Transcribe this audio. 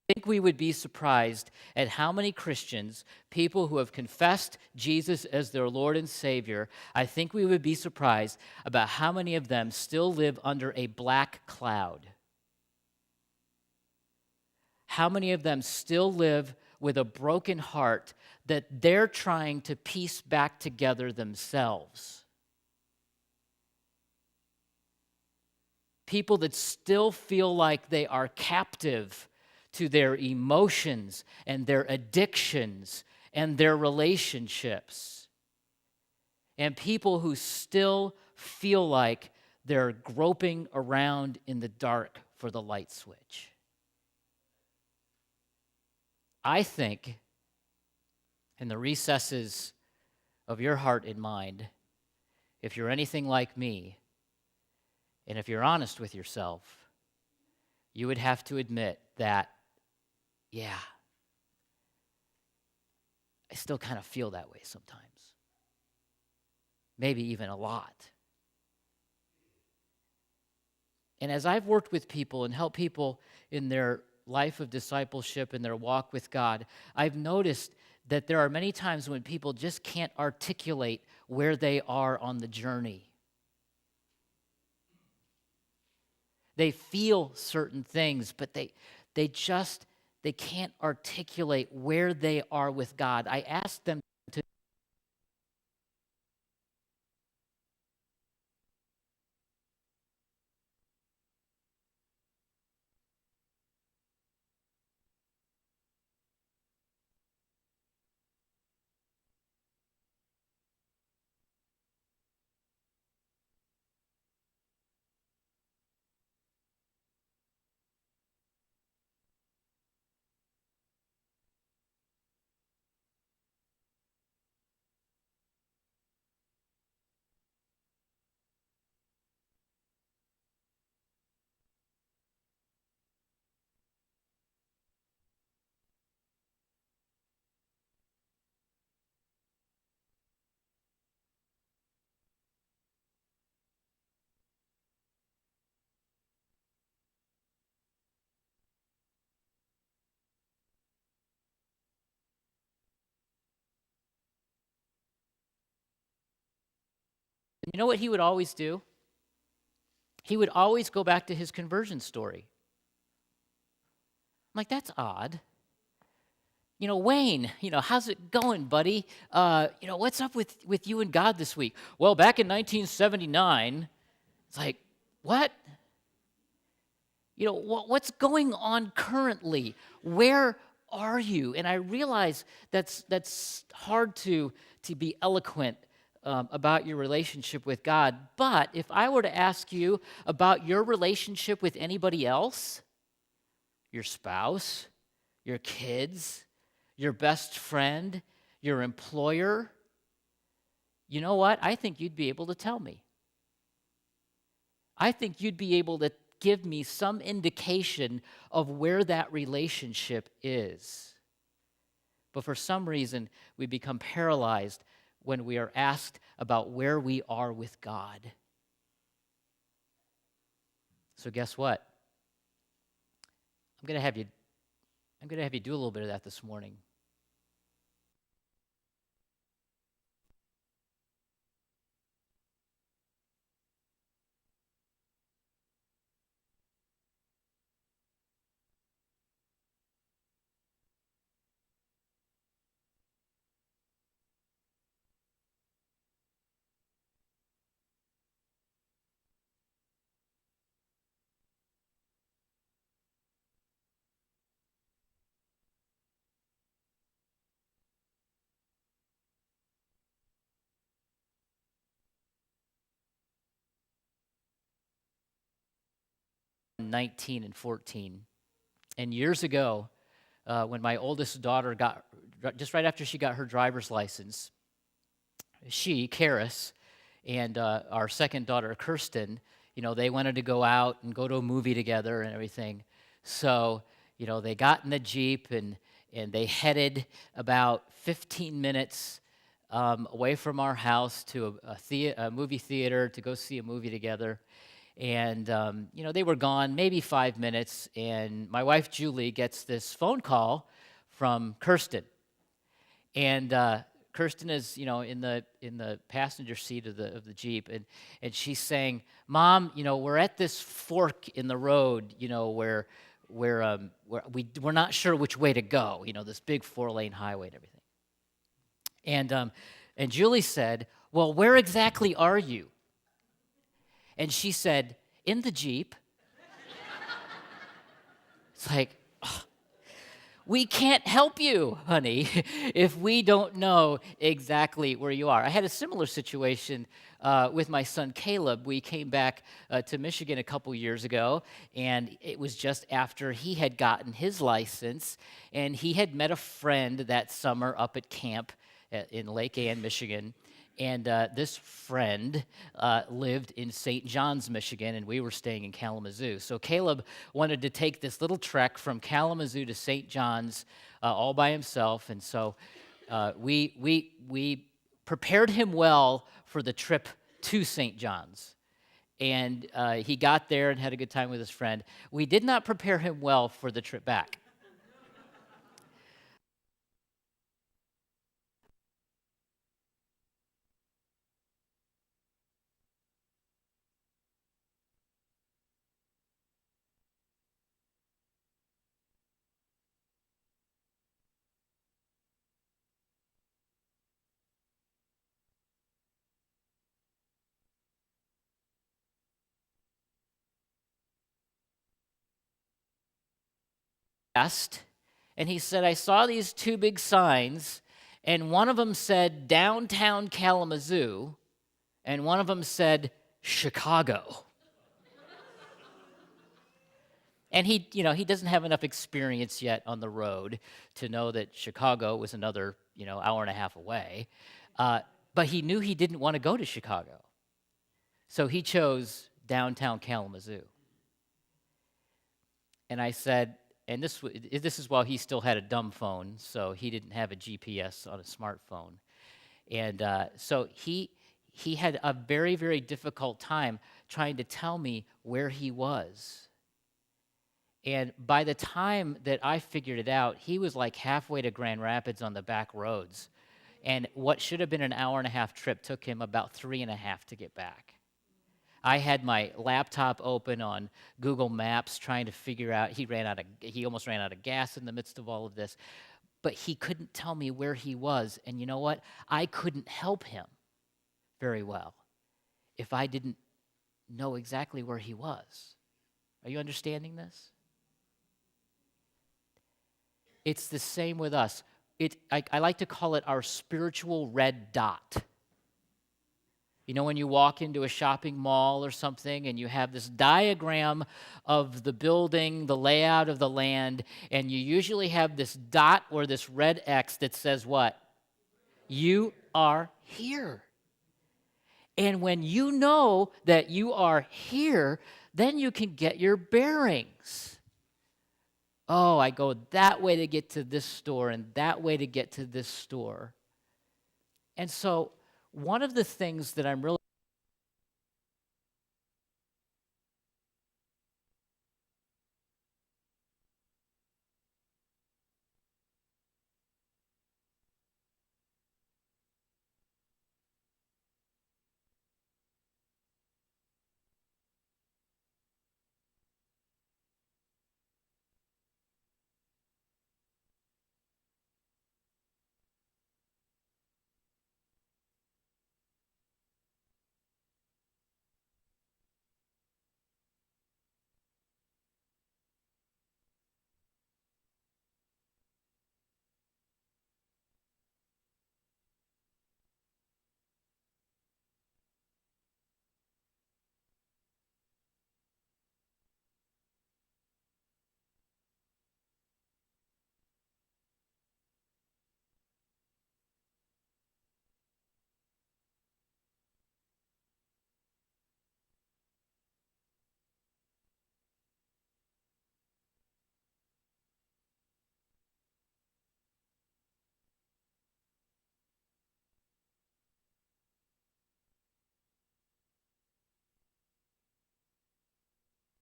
think we would be surprised at how many Christians, people who have confessed Jesus as their Lord and Savior, I think we would be surprised about how many of them still live under a black cloud. How many of them still live with a broken heart that they're trying to piece back together themselves. People that still feel like they are captive to their emotions and their addictions and their relationships. And people who still feel like they're groping around in the dark for the light switch. I think in the recesses of your heart and mind, if you're anything like me, and if you're honest with yourself, you would have to admit that, yeah, I still kind of feel that way sometimes. Maybe even a lot. And as I've worked with people and helped people in their life of discipleship and their walk with God, I've noticed that there are many times when people just can't articulate where they are on the journey. They feel certain things, but they can't articulate where they are with God. I asked them to. You know what he would always do? He would always go back to his conversion story. I'm like, that's odd. Wayne, how's it going, buddy? What's up with you and God this week? Well, back in 1979, it's like, what? What's going on currently? Where are you? And I realize that's hard to be eloquent about your relationship with God. But if I were to ask you about your relationship with anybody else, your spouse, your kids, your best friend, your employer, you know what? I think you'd be able to tell me. I think you'd be able to give me some indication of where that relationship is. But for some reason, we become paralyzed when we are asked about where we are with God. So guess what? I'm going to have you do a little bit of that this morning. In 19 and 14. And years ago, when my oldest daughter just right after she got her driver's license, she, Karis, and our second daughter, Kirsten, they wanted to go out and go to a movie together and everything. So, they got in the Jeep and they headed about 15 minutes away from our house to a movie theater to go see a movie together. And, they were gone maybe 5 minutes, and my wife, Julie, gets this phone call from Kirsten. And Kirsten is, in the passenger seat of the Jeep, and she's saying, "Mom, we're at this fork in the road, where we're not sure which way to go. This big 4-lane highway and everything." And Julie said, "Well, where exactly are you?" And she said, "In the Jeep." It's like, we can't help you, honey, if we don't know exactly where you are. I had a similar situation with my son Caleb. We came back to Michigan a couple years ago, and it was just after he had gotten his license, and he had met a friend that summer up at camp in Lake Ann, Michigan. And this friend lived in St. John's, Michigan, and we were staying in Kalamazoo. So Caleb wanted to take this little trek from Kalamazoo to St. John's all by himself. And so we prepared him well for the trip to St. John's. And he got there and had a good time with his friend. We did not prepare him well for the trip back. Asked, and he said, "I saw these two big signs, and one of them said downtown Kalamazoo, and one of them said Chicago." And he doesn't have enough experience yet on the road to know that Chicago was another, hour and a half away. But he knew he didn't want to go to Chicago. So he chose downtown Kalamazoo. And I said, and this is while he still had a dumb phone, so he didn't have a GPS on a smartphone. And so he had a very, very difficult time trying to tell me where he was. And by the time that I figured it out, he was like halfway to Grand Rapids on the back roads. And what should have been an hour and a half trip took him about 3.5 to get back. I had my laptop open on Google Maps trying to figure out, he almost ran out of gas in the midst of all of this, but he couldn't tell me where he was. And you know what? I couldn't help him very well if I didn't know exactly where he was. Are you understanding this? It's the same with us. I like to call it our spiritual red dot. When you walk into a shopping mall or something and you have this diagram of the building, the layout of the land, and you usually have this dot or this red X that says what? You are here. And when you know that you are here, then you can get your bearings. Oh, I go that way to get to this store and that way to get to this store. And so one of the things that I'm really